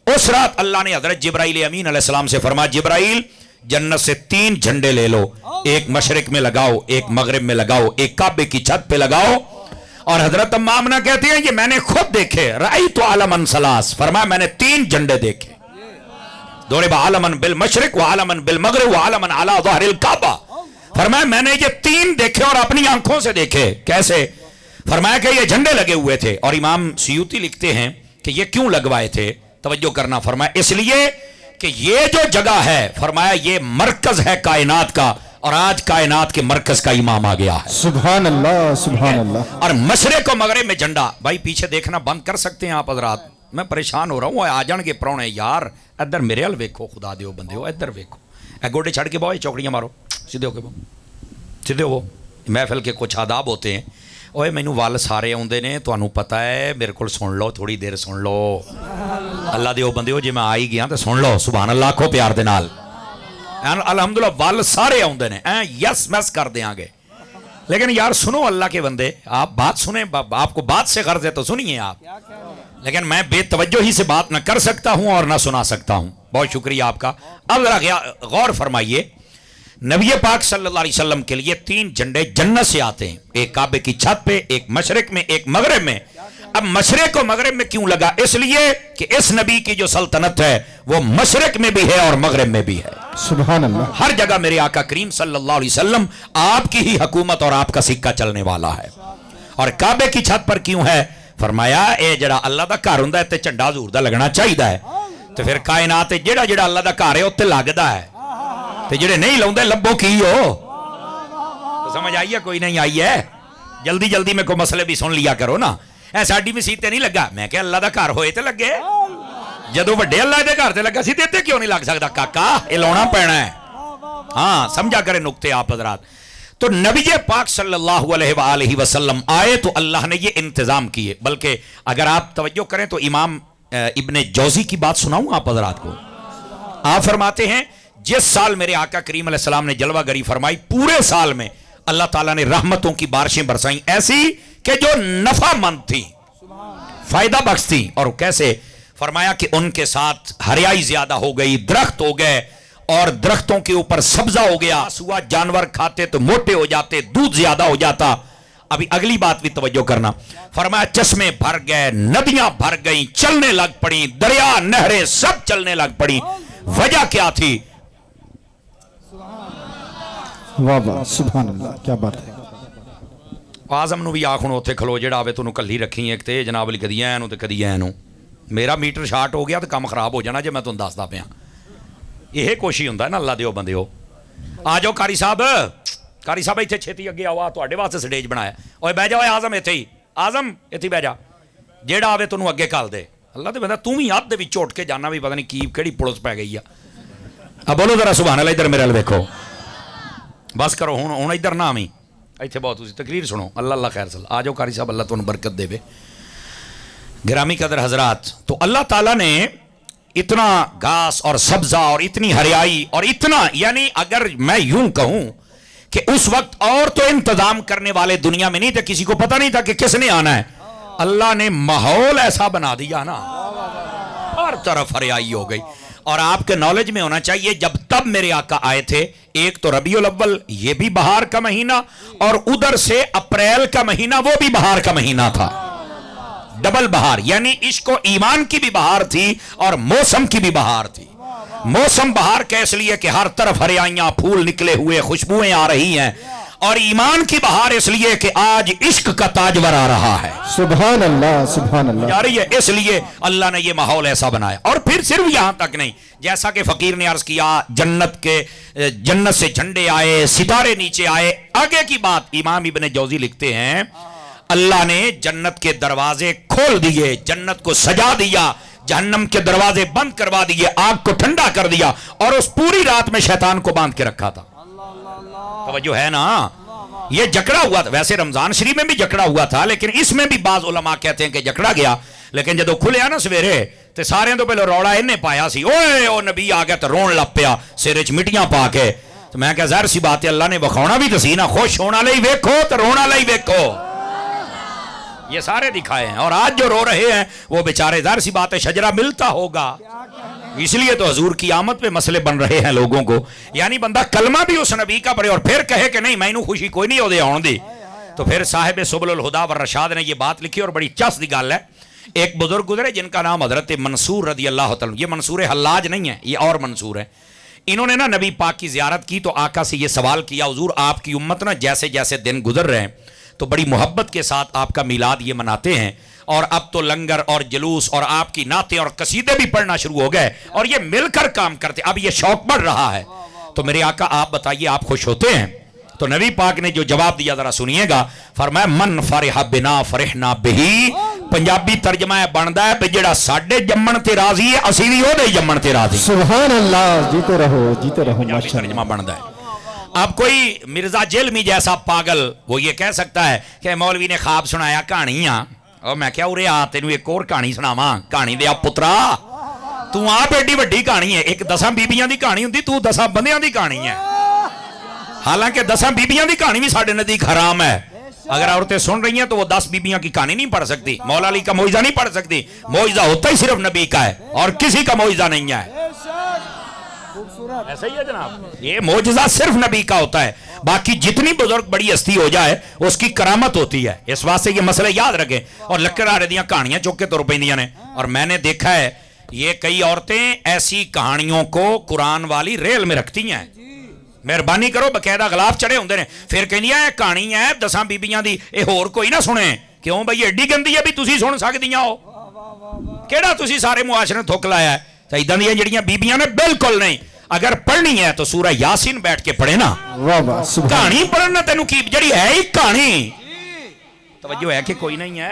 Speaker 2: اس رات اللہ نے حضرت جبرائیل امین علیہ السلام سے فرمایا جبرائیل جنت سے 3 جھنڈے لے لو، ایک مشرق میں لگاؤ، ایک مغرب میں لگاؤ، ایک کعبے کی چھت پہ لگاؤ. اور حضرت اماں آمنہ کہتی ہیں یہ میں نے خود دیکھے، رأیت علما ثلاث، فرمایا میں نے 3 جھنڈے دیکھے، ضرب علما بالمشرق وعلما بالمغرب وعلما علی ظہر الکعبہ. فرمایا میں نے یہ 3 دیکھے اور اپنی آنکھوں سے دیکھے. کیسے؟ فرمایا کہ یہ جھنڈے لگے ہوئے تھے. اور امام سیوطی لکھتے ہیں کہ یہ کیوں لگوائے تھے، توجہ کرنا. فرمایا اس لیے کہ یہ جو جگہ ہے، فرمایا یہ مرکز ہے کائنات کا، اور آج کائنات کے مرکز کا امام آ گیا ہے.
Speaker 1: سبحان اللہ، سبحان اللہ.
Speaker 2: اور مشرق و مغرب میں جھنڈا. بھائی پیچھے دیکھنا بند کر سکتے ہیں آپ حضرات؟ میں پریشان ہو رہا ہوں. آ جان کے پرونے یار ادھر میرے ال ویکھو، خدا دیو بندے ہو ادھر ویکھو. اے گوڈے چھڑ کے بہو، چوکڑیاں مارو، سیدھے ہو کے بہو، سیدھے ہو. محفل کے کچھ آداب ہوتے ہیں. اوے مینوں ول سارے آوندے نے، تانوں پتہ ہے، میرے کول سن لو، تھوڑی دیر سن لو. اللہ دیو بندے ہو، جے میں آئی گیا تو سن لو. سبحان اللہ کو پیار دے نال. الحمدللہ ول سارے آوندے نے، یس میس کر دیاں گے. لیکن یار سنو اللہ کے بندے، آپ بات سنیں، آپ کو بات سے غرض ہے تو سنیے آپ. لیکن میں بے توجہی سے بات نہ کر سکتا ہوں اور نہ سنا سکتا ہوں. بہت شکریہ آپ کا. اب ذرا غور فرمائیے، نبی پاک صلی اللہ علیہ وسلم کے لیے 3 جھنڈے جنت سے آتے ہیں، ایک کعبے کی چھت پہ، ایک مشرق میں، ایک مغرب میں. اب مشرق و مغرب میں کیوں لگا؟ اس لیے کہ اس نبی کی جو سلطنت ہے وہ مشرق میں بھی ہے اور مغرب میں بھی ہے.
Speaker 1: سبحان اللہ.
Speaker 2: ہر جگہ میرے آقا کریم صلی اللہ علیہ وسلم آپ کی ہی حکومت اور آپ کا سکہ چلنے والا ہے. اور کعبے کی چھت پر کیوں ہے؟ فرمایا اے جڑا اللہ دا گھر ہوندا ہے تے جھنڈا حضور دا لگنا چاہیدا ہے، تے پھر کائنات جڑا جڑا اللہ دا گھر ہے اوتے لگدا ہے، تے جڑے نہیں لاؤندے لبو کی ہو؟ تو سمجھ آئی ہے کوئی نہیں آئی ہے؟ جلدی جلدی میں کوئی مسئلے بھی سن لیا کرو نا. اے ساڈی مسیت تے نہیں لگا، میں کہ اللہ دا گھر ہوئے تے لگے، جدو وڈے اللہ دے گھر تے لگا سی تے کیوں نہیں لگ سکدا کاکا؟ یہ لاؤنا پینا ہے. ہاں سمجھا کرے نقطے آپ حضرات. تو نبی پاک صلی اللہ علیہ وآلہ وسلم آئے تو اللہ نے یہ انتظام کیے. بلکہ اگر آپ توجہ کریں تو امام ابن جوزی کی بات سناؤں آپ حضرات کو. آپ فرماتے ہیں جس سال میرے آقا کریم علیہ السلام نے جلوہ گری فرمائی، پورے سال میں اللہ تعالیٰ نے رحمتوں کی بارشیں برسائیں ایسی کہ جو نفع مند تھی، فائدہ بخش تھی. اور کیسے؟ فرمایا کہ ان کے ساتھ ہریائی زیادہ ہو گئی، درخت ہو گئے اور درختوں کے اوپر سبزہ ہو گیا، سوا جانور کھاتے تو موٹے ہو جاتے، دودھ زیادہ ہو جاتا. ابھی اگلی بات بھی توجہ کرنا. فرمایا چشمے بھر گئے، ندیاں بھر گئیں، چلنے لگ پڑیں، دریا نہریں سب چلنے لگ پڑیں. وجہ کیا تھی؟
Speaker 1: واہ واہ سبحان اللہ، کیا بات ہے.
Speaker 2: آزم نو بھی آخون ہوتے کھلو جڑا آوے تو کلی رکھی ایک تے جناب علی کدی اینو تے کدی اینو. میرا میٹر شارٹ ہو گیا تو کام خراب ہو جانا جے میں تمہیں دسدا پیا. یہ کوشش ہوندا ہے نا اللہ دیو بندے ہو. آ جاؤ قاری صاحب ایتھے چھتی اگے آؤ، تواڈے واسطے سٹیج بنایا. اوے بیٹھ جا آزم ایتھے ہی، آزم ایتھے بیٹھ جا، جیڑا آوے تینوں اگے کل دے. اللہ دے بندہ تو بھی ہاتھ دے وچ اٹھ کے جانا بھی پتہ نہیں کی کیڑی پولیس پی گئی ہے. اب بولو ذرا سبحان اللہ. ادھر میرے ال ویکھو، بس کرو ہن ادھر نہ آویں، ایتھے بہت تسی تقریر سنو. اللہ خیر صلی. آ جاؤ قاری صاحب، اللہ تمہیں برکت دے. گرامی قدر حضرات، تو اللہ تعالیٰ نے اتنا گھاس اور سبزہ اور اتنی ہریائی اور اتنا، یعنی اگر میں یوں کہوں کہ اس وقت اور تو انتظام کرنے والے دنیا میں نہیں تھے، کسی کو پتہ نہیں تھا کہ کس نے آنا ہے. اللہ نے ماحول ایسا بنا دیا نا، ہر طرف ہریائی ہو گئی. اور آپ کے نالج میں ہونا چاہیے جب تب میرے آقا آئے تھے، ایک تو ربیع الاول یہ بھی بہار کا مہینہ، اور ادھر سے اپریل کا مہینہ وہ بھی بہار کا مہینہ تھا، ڈبل بہار. یعنی عشق و ایمان کی بھی بہار تھی اور موسم کی بھی بہار تھی. موسم بہار کے اس لیے کہ ہر طرف ہریائیاں، پھول نکلے ہوئے، خوشبوئیں آ رہی ہیں. اور ایمان کی بہار اس لیے کہ آج عشق کا تاجور آ رہا ہے.
Speaker 1: سبحان اللہ سبحان اللہ.
Speaker 2: جا رہی ہے، اس لیے اللہ نے یہ ماحول ایسا بنایا. اور پھر صرف یہاں تک نہیں، جیسا کہ فقیر نے عرض کیا جنت سے جھنڈے آئے، ستارے نیچے آئے. آگے کی بات امام ابن جوزی لکھتے ہیں اللہ نے جنت کے دروازے کھول دیے، جنت کو سجا دیا، جہنم کے دروازے بند کروا دیے، آگ کو ٹھنڈا کر دیا، اور اس پوری رات میں شیطان کو باندھ کے رکھا تھا. توجہ ہے نا؟ یہ جکڑا ہوا تھا. ویسے رمضان شریف میں بھی جکڑا ہوا تھا، لیکن اس میں بھی بعض علماء کہتے ہیں کہ جکڑا گیا. لیکن جدو کھلیا نا سویرے تے سارے تو پہلے روڑا انہیں پایا سی، اوے او نبی آ گیا تو رون لگ پیا سر وچ مٹیاں پا کے. تو میں کہا ظاہر سی بات ہے اللہ نے وکھاونا بھی تو سی نا، خوش ہونا لئی ویکھو تو رونا لئی ویکھو. یہ سارے دکھائے ہیں. اور آج جو رو رہے ہیں وہ بیچارے ظاہر سی بات ہے شجرہ ملتا ہوگا، اس لیے تو حضور کی آمد پہ مسئلے بن رہے ہیں لوگوں کو. یعنی بندہ کلمہ بھی اس نبی کا پڑھے اور پھر کہے کہ نہیں میں انہوں خوشی کوئی نہیں ہو دے آن دی. تو پھر صاحب سبل الہدا والرشاد نے یہ بات لکھی اور بڑی چس دی گل ہے. ایک بزرگ گزرے جن کا نام حضرت منصور رضی اللہ تعالیٰ. یہ منصور حلاج نہیں ہے، یہ اور منصور ہے. انہوں نے نا نبی پاک کی زیارت کی تو آقا سے یہ سوال کیا حضور آپ کی امت نا جیسے جیسے دن گزر رہے ہیں تو بڑی محبت کے ساتھ آپ کا میلاد یہ مناتے ہیں، اور اب تو لنگر اور جلوس اور آپ کی نعتیں اور قصیدے بھی پڑھنا شروع ہو گئے اور یہ مل کر کام کرتے، اب یہ شوق بڑھ رہا ہے. تو میرے آقا آپ بتائیے آپ خوش ہوتے ہیں؟ تو نبی پاک نے جو جواب دیا ذرا سنیے گا. فرمایا من فرح بنا فرحنا بہی. پنجابی ترجمہ ہے بندا ہے کہ جڑا ساڈے جمن تے راضی ہے اسی بھی اودے جمن تے راضی.
Speaker 1: سبحان اللہ، جیتے رہو جیتے رہو.
Speaker 2: پنجابی ترجمہ بندا ہے. اب کوئی مرزا جیلمی جیسا پاگل وہ یہ کہہ سکتا ہے کہ مولوی نے خواب سنایا کہانیاں، اور میں کیا ارے آ تینوں ایک اور کہانی سناواں. کہانی دیا پترا تو آپ ایڈی وڈی کہانی ہے. ایک 10 بیبیاں دی کہانی ہوندی، تو 10 بندیاں دی کہانی ہے. حالانکہ 10 بیبیاں دی کہانی بھی ساڈے نزدیک حرام ہے. اگر عورتیں سن رہی ہیں تو وہ 10 بیبیاں کی کہانی نہیں پڑھ سکتی، مولا علی کا معجزہ نہیں پڑھ سکتی. معجزہ ہوتا ہی صرف نبی کا ہے اور کسی کا معجزہ نہیں ہے. ایسا ہی ہے جناب، یہ معجزہ صرف نبی کا ہوتا ہے. باقی جتنی بزرگ بڑی ہستی ہو جائے اس کی کرامت ہوتی ہے. اس واسطے یہ مسئلہ یاد رکھیں. اور لکڑ آ رہی کہانیاں چوک کے تر پیندیاں نے. اور میں نے دیکھا ہے یہ کئی عورتیں ایسی کہانیوں کو قرآن والی ریل میں رکھتی ہیں. ਮਿਹਰਬਾਨੀ ਕਰੋ, ਬਕਾਇਦਾ ਗਲਾਫ ਚੜੇ ਹੁੰਦੇ ਨੇ। ਫਿਰ ਕਹਿੰਦੀਆਂ ਇਹ ਕਹਾਣੀ ਹੈ 10 ਬੀਬੀਆਂ ਦੀ, ਇਹ ਹੋਰ ਕੋਈ ਨਾ ਸੁਣੇ। ਕਿਉਂ ਬਈ ਐਡੀ ਗੰਦੀ ਹੈ ਵੀ ਤੁਸੀਂ ਸੁਣ ਸਕਦੀਆਂ ਹੋ? ਕਿਹੜਾ ਤੁਸੀਂ ਸਾਰੇ ਮੁਆਸ਼ਰੇ ਥੁੱਕ ਲਾਇਆ? ਤਾਂ ਇਦਾਂ ਦੀਆਂ ਜਿਹੜੀਆਂ ਬੀਬੀਆਂ ਨੇ ਬਿਲਕੁਲ ਨਹੀਂ। ਅਗਰ ਪੜ੍ਹਨੀ ਹੈ ਤਾਂ ਸੂਰਾ ਯਾਸੀਨ ਬੈਠ ਕੇ ਪੜ੍ਹੇ ਨਾ।
Speaker 1: ਵਾਹ ਵਾਹ ਸੁਭਾਨ।
Speaker 2: ਕਹਾਣੀ ਪੜ੍ਹਨਾ ਤੈਨੂੰ ਕੀ, ਜਿਹੜੀ ਹੈ ਹੀ ਕਹਾਣੀ, ਤਵੱਜੋ ਹੈ ਕਿ ਕੋਈ ਨਹੀਂ ਹੈ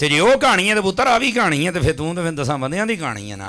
Speaker 2: ਤੇ ਜੇ ਉਹ ਕਹਾਣੀ ਹੈ ਤੇ ਪੁੱਤਰ ਆ ਵੀ ਕਹਾਣੀ ਹੈ, ਤੇ ਫਿਰ ਤੂੰ ਤੇ ਫਿਰ 10 ਬੰਦਿਆਂ ਦੀ ਕਹਾਣੀ ਹੈ ਨਾ।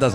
Speaker 2: 10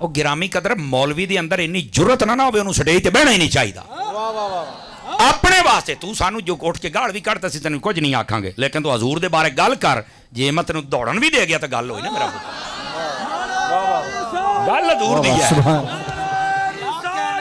Speaker 2: ਉਹ ਗਿਰਾਮੀ ਕਦਰ ਮੌਲਵੀ ਦੇ ਅੰਦਰ ਇੰਨੀ ਜੁਰਤ ਨਾ ਹੋਵੇ, ਉਹਨੂੰ ਸਟੇਜ ਤੇ ਬਹਿਣਾ ਹੀ ਨਹੀਂ ਚਾਹੀਦਾ। ਆਪਣੇ ਵਾਸਤੇ ਤੂੰ ਸਾਨੂੰ ਜੋ ਕੋਟ ਕੇ ਗਾਲ ਵੀ ਕੱਢਦਾ ਸੀ, ਤੈਨੂੰ ਕੁਝ ਨਹੀਂ ਆਖਾਂਗੇ, ਲੇਕਿਨ ਤੂੰ ਹਜ਼ੂਰ ਦੇ ਬਾਰੇ ਗੱਲ ਕਰ। ਜੇ ਮੈਂ ਤੈਨੂੰ ਦੌੜਨ ਵੀ ਦੇ ਗਿਆ ਤਾਂ ਗੱਲ ਹੋਈ ਨਾ ਮੇਰਾ ਪੁੱਤ, ਗੱਲ ਹਜ਼ੂਰ ਦੀ ਹੈ।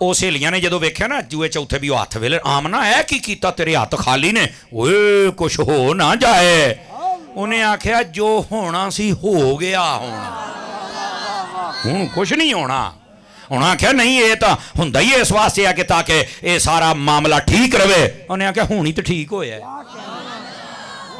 Speaker 2: ਉਹ ਸਹੇਲੀਆਂ ਨੇ ਜਦੋਂ ਵੇਖਿਆ ਨਾ ਜੂਏ ਚੌਥੇ ਵੀ ਉਹ ਹੱਥ ਵੇਲੇ, ਆਮਨਾ ਇਹ ਕੀ ਕੀਤਾ, ਤੇਰੇ ਹੱਥ ਖਾਲੀ ਨੇ, ਓਏ ਕੁਛ ਹੋ ਨਾ ਜਾਏ। ਉਹਨੇ ਆਖਿਆ ਜੋ ਹੋਣਾ ਸੀ ਹੋ ਗਿਆ, ਹੁਣ ਕੁਛ ਨਹੀਂ ਹੋਣਾ। ਹੁਣ ਆਖਿਆ ਨਹੀਂ, ਇਹ ਤਾਂ ਹੁੰਦਾ ਹੀ ਇਸ ਵਾਸਤੇ ਆ ਕਿ ਤਾਂ ਕਿ ਇਹ ਸਾਰਾ ਮਾਮਲਾ ਠੀਕ ਰਵੇ। ਉਹਨੇ ਆਖਿਆ ਹੁਣ ਹੀ ਤਾਂ ਠੀਕ ਹੋਇਆ।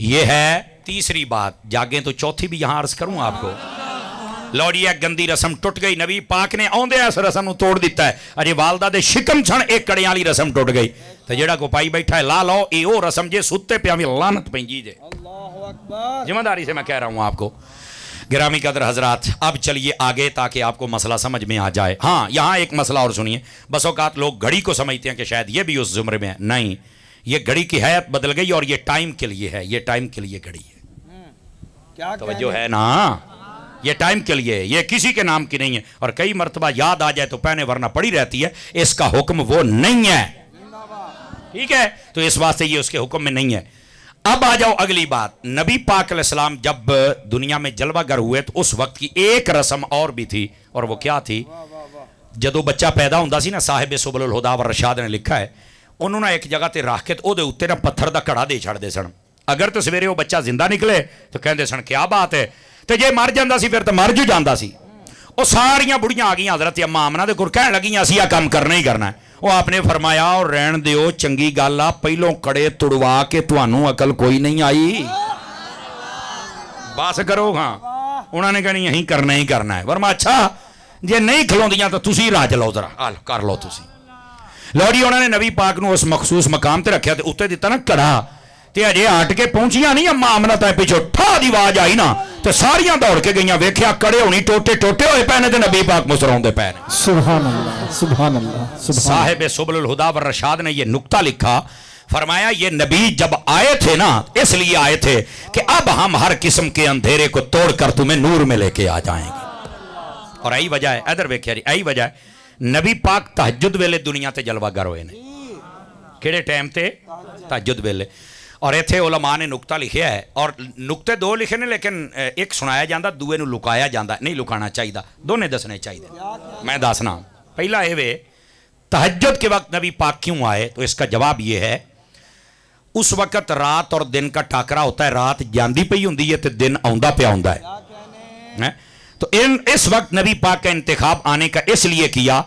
Speaker 2: یہ ہے تیسری بات. جاگیں تو چوتھی بھی یہاں عرض کروں آپ کو. لو جی ایک گندی رسم ٹوٹ گئی, نبی پاک نے آؤندے اس رسم نو توڑ دیتا ہے. اجے والدہ دے شکم چھن ایک کڑیاں والی رسم ٹوٹ گئی تے جیڑا کو پائی بیٹھا ہے لا لو اے او رسم جے ستے پہ ہمیں لعنت پینجی جے. اللہ اکبر. ذمہ داری سے میں کہہ رہا ہوں آپ کو. گرامی قدر حضرات, اب چلیے آگے تاکہ آپ کو مسئلہ سمجھ میں آ جائے. ہاں یہاں ایک مسئلہ اور سنیے. بس اوقات لوگ گھڑی کو سمجھتے ہیں کہ شاید یہ بھی اس زمرے میں ہے. نہیں, یہ گھڑی کی حیت بدل گئی اور یہ ٹائم کے لیے ہے. یہ ٹائم کے لیے گھڑی ہے. کیا توجہ ہے نا, یہ ٹائم کے لیے, یہ کسی کے نام کی نہیں ہے. اور کئی مرتبہ یاد آ جائے تو پہنے ورنہ پڑی رہتی ہے. اس کا حکم وہ نہیں ہے, ٹھیک ہے. تو اس واسطے یہ اس کے حکم میں نہیں ہے. اب آ جاؤ اگلی بات. نبی پاک علیہ السلام جب دنیا میں جلوہ گر ہوئے تو اس وقت کی ایک رسم اور بھی تھی, اور وہ کیا تھی؟ جدو بچہ پیدا ہوندا سی نا, صاحب سبل الہدا والرشاد نے لکھا ہے, انہوں نے ایک جگہ تے رکھ کے او دے اوتے نا پتھر دا کڑا دے چھڑ دے سن. اگر تو سویرے وہ بچہ زندہ نکلے تو کہندے سن کیا بات ہے, تے جے مر جاندا سی پھر تے مر جو جاندا سی. وہ ساریاں بڑیاں آ گئیاں حضرت اما آمنہ دے کول کہن لگیاں اسی کام کرنا ہی کرنا ہے. وہ آپ نے فرمایا اور رہن دیو, چنگی گل آ, پہلوں کڑے تڑوا کے تانوں عقل کوئی نہیں آئی, بس کرو. ہاں انہوں نے کہنی یہی کرنا ہی کرنا ہے. ورما اچھا جے نہیں کھلوندیاں تو تسی راج لو, ذرا کر لو تسی. لو جی انہوں نے نبی پاک نو اس مخصوص مقام تے رکھیا تے اوتے دیتا نا کڑا, تے اجے ہٹ کے پہنچیاں نہیں اما آمنہ تے پیچھے ٹھا دی آواز آئی نا تے ساریاں دوڑ کے گئیاں, ویکھیا کڑے ہونی ٹوٹے ٹوٹے ہوئے پے نے تے نبی پاک مسراؤندے پے نے.
Speaker 1: سبحان اللہ, سبحان اللہ.
Speaker 2: صاحب سبل الہدا والرشاد نے یہ نکتہ لکھا, فرمایا یہ نبی جب آئے تھے نا اس لیے آئے تھے کہ اب ہم ہر قسم کے اندھیرے کو توڑ کر تمہیں نور میں لے کے آ جائیں گے. اور ای وجہ ہے, ادھر ویکھیا جی, ای وجہ ہے نبی پاک تہجد ویلے دنیا تے جلوہ گر ہوئے نے. کیڑے ٹائم تے؟ تہجد ویلے. اور ایتھے علماء نے نکتہ لکھیا ہے, اور نکتے دو لکھے نے لیکن ایک سنایا جاندہ دوے نو لکایا جاندہ. نہیں لکانا چاہیے, دونے دسنے چاہیے. میں دسنا پہلا اے وے تہجد کے وقت نبی پاک کیوں آئے, تو اس کا جواب یہ ہے اس وقت رات اور دن کا ٹاکرا ہوتا ہے. رات جاندی پئی ہوندی ہے تے دن آوندا پیا ہوندا ہے. تو اس وقت نبی پاک کا انتخاب آنے کا اس لیے کیا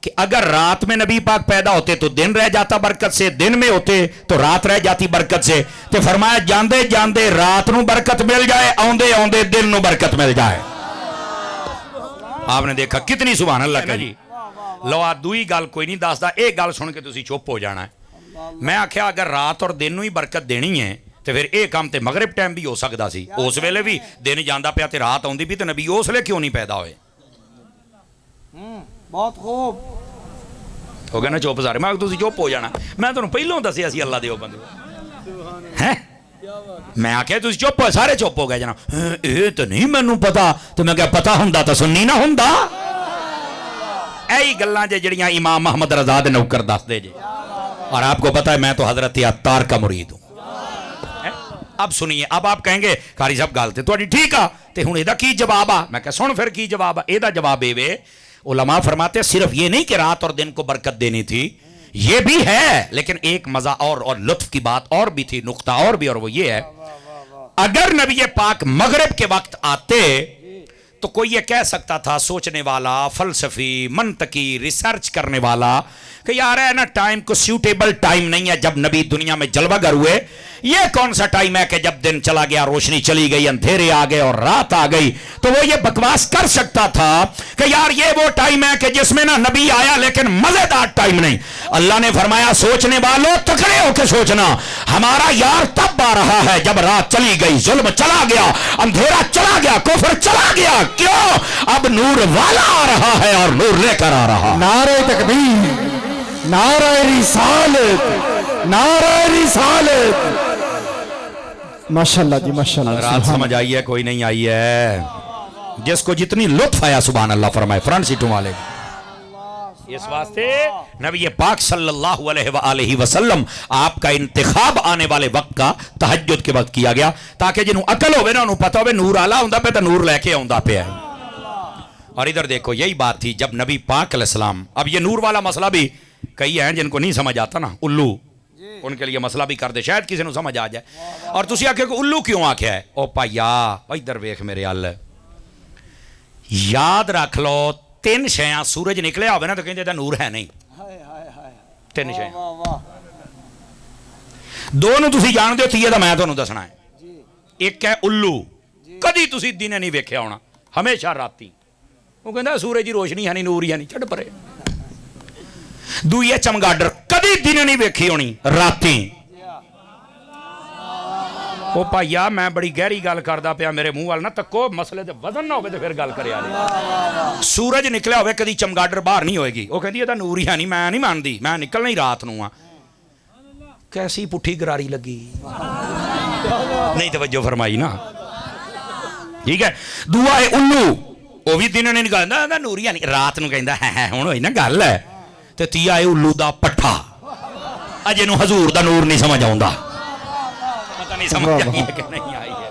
Speaker 2: کہ اگر رات میں نبی پاک پیدا ہوتے تو دن رہ جاتا برکت سے, دن میں ہوتے تو رات رہ جاتی برکت سے. تو فرمایا جاندے جاندے رات نو برکت مل جائے, آندے آندے دن نو برکت مل جائے. آپ نے دیکھا کتنی سبحان اللہ کہی. لو آ دوئی گل کوئی نہیں دسدا, ایک گل سن کے تسی چپ ہو جانا ہے. میں آکھیا اگر رات اور دن نو ہی برکت دینی ہے تو پھر ایک کام تے مغرب ٹائم بھی ہو سکتا سی. اس ویلے بھی دن جاندا پیا تے رات آندی بھی, تے نبی اس لیے کیوں نہیں پیدا ہوئے؟
Speaker 3: بہت خوب
Speaker 2: ہو گیا نا چپ سارے. میں تسی چپ ہو جانا, میں تانوں پہلوں دسیا سی اللہ دے بندے ہیں. میں آکھیا تسی چپ ہو, سارے چپ ہو گئے جناب. اے تو نہیں مینوں پتا. تو میں کہا پتا ہوندا تو سنی نہ ہوندا. ایہی گلاں جڑیاں امام محمد رضا دے نوکر دس دے جے. اور آپ کو پتا ہے میں تو حضرت عطار کا مرید ہوں. اب سنیے, اب آپ کہیں گے قاری صاحب گل تے تہاڈی ٹھیک آ, تے ہن ایدا کی جواب آ؟ میں کہا سن پھر کی جواب آ. ایدا جواب اے وے علماء فرماتے صرف یہ نہیں کہ رات اور دن کو برکت دینی تھی, یہ بھی ہے, لیکن ایک مزہ اور لطف کی بات اور بھی تھی, نقطہ اور بھی, اور وہ یہ ہے اگر نبی پاک مغرب کے وقت آتے تو کوئی یہ کہہ سکتا تھا, سوچنے والا, فلسفی, منطقی, ریسرچ کرنے والا, کہ یار ہے نا ٹائم کو سیوٹیبل ٹائم نہیں ہے جب نبی دنیا میں جلوہ گر ہوئے. یہ کون سا ٹائم ہے کہ جب دن چلا گیا, روشنی چلی گئی, اندھیرے آ گئے اور رات آ گئی. تو وہ یہ بکواس کر سکتا تھا کہ یار یہ وہ ٹائم ہے کہ جس میں نا نبی آیا لیکن مزیدار ٹائم نہیں. اللہ نے فرمایا سوچنے والوں تکڑے ہو کے سوچنا, ہمارا یار تب آ رہا ہے جب رات چلی گئی, ظلم چلا گیا, اندھیرا چلا گیا, کفر چلا گیا. کیوں؟ اب نور والا آ رہا ہے اور نور لے کر آ رہا.
Speaker 1: نعرہ تکبیر, نعرہ رسالت, نعرہ رسالت. ماشاءاللہ جی ماشاءاللہ.
Speaker 2: رات سمجھ آئی ہے کوئی نہیں آئی ہے؟ جس کو جتنی لطف آیا سبحان اللہ فرمائے فرنٹ سیٹوں والے. اس واسطے نبی پاک صلی اللہ علیہ وآلہ وسلم آپ کا انتخاب آنے والے وقت کا تہجد کے وقت کیا گیا تاکہ جنہوں عقل ہوئے نا انہوں پتا ہوئے نور آلہ ہوندہ پہ تو نور لے کے ہوندہ پہ ہے. اور ادھر دیکھو یہی بات تھی جب نبی پاک علیہ السلام, اب یہ نور والا مسئلہ بھی کئی ہیں جن کو نہیں سمجھ آتا نا, الو ان کے لیے مسئلہ بھی کر دے, شاید کسی نے سمجھ آ جائے. اور تسی آکھے کہ الو کیوں آکھے ہے؟ او پایا ادھر ویکھ میرے حل, یاد رکھ لو 3 شیاں سورج نکلے ہوئے نا تو کہیں نور ہے نہیں. 3 شیاں, دونوں تسی جان دے ہو, تیے دا میں تو انہوں دسنا ہے. ਇੱਕ ਹੈ ਉੱਲੂ, ਕਦੀ ਤੁਸੀਂ ਦਿਨੇ ਨਹੀਂ ਵੇਖਿਆ ਹੋਣਾ, ਹਮੇਸ਼ਾ ਰਾਤੀ। ਉਹ ਕਹਿੰਦਾ ਸੂਰਜ ਦੀ ਰੋਸ਼ਨੀ ਹੈ ਨਹੀਂ, ਨੂਰ ਹੀ ਹੈ ਨਹੀਂ, ਛੱਡ ਪਰੇ। ਦੂਈ ਹੈ ਚਮਗਾਡਰ, ਕਦੀ ਦਿਨੇ ਨਹੀਂ ਵੇਖੀ ਹੋਣੀ, ਰਾਤੀ। ਉਹ ਭਾਈਆ ਮੈਂ ਬੜੀ ਗਹਿਰੀ ਗੱਲ ਕਰਦਾ ਪਿਆ, ਮੇਰੇ ਮੂੰਹ ਵੱਲ ਨਾ ਤੱਕੋ, ਮਸਲੇ ਤੇ ਵਜ਼ਨ ਨਾ ਹੋਵੇ ਤੇ ਫਿਰ ਗੱਲ ਕਰਿਆ ਜੀ। ਸੂਰਜ ਨਿਕਲਿਆ ਹੋਵੇ ਕਦੀ ਚਮਗਾਡਰ ਬਾਹਰ ਨਹੀਂ ਹੋਏਗੀ। ਉਹ ਕਹਿੰਦੀ ਇਹ ਤਾਂ ਨੂਰ ਹੀ ਹੈ ਨਹੀਂ, ਮੈਂ ਨਹੀਂ ਮੰਨਦੀ, ਮੈਂ ਨਿਕਲਣਾ ਹੀ ਰਾਤ ਨੂੰ ਆ। ਕੈਸੀ ਪੁੱਠੀ ਗਰਾਰੀ ਲੱਗੀ, ਨਹੀਂ ਤਵੱਜੋ ਫਰਮਾਈ ਨਾ, ਠੀਕ ਹੈ। ਦੂਆ ਹੈ ਉੱਲੂ, ਉਹ ਵੀ ਦਿਨ ਨਹੀਂ ਨਿਕਲਦਾ, ਨੂਰ ਹੀ ਨਹੀਂ, ਰਾਤ ਨੂੰ ਕਹਿੰਦਾ ਹੈ ਹੁਣ ਹੋਈ ਨਾ ਗੱਲ ਹੈ। ਤੇ ਤੀਆ ਹੈ ਉੱਲੂ ਦਾ ਪੱਠਾ, ਅਜੇ ਨੂੰ ਹਜ਼ੂਰ ਦਾ ਨੂਰ ਨਹੀਂ ਸਮਝ ਆਉਂਦਾ, ਪਤਾ ਨਹੀਂ ਸਮਝ ਆਈ ਹੈ ਕਿ ਨਹੀਂ ਆਈ ਹੈ।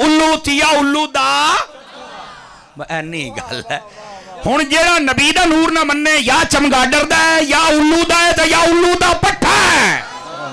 Speaker 2: ਉੱਲੂ, ਤੀਆ ਉੱਲੂ ਦਾ ਐਨੀ ਗੱਲ ਹੈ। ਹੁਣ ਜਿਹੜਾ ਨਬੀ ਦਾ ਨੂਰ ਨਾ ਮੰਨੇ, ਜਾਂ ਚਮਗਾਡਰ ਦਾ ਹੈ, ਜਾਂ ਉੱਲੂ ਦਾ ਹੈ, ਤੇ ਜਾਂ ਉੱਲੂ ਦਾ ਪੱਠਾ ਹੈ।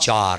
Speaker 2: 4।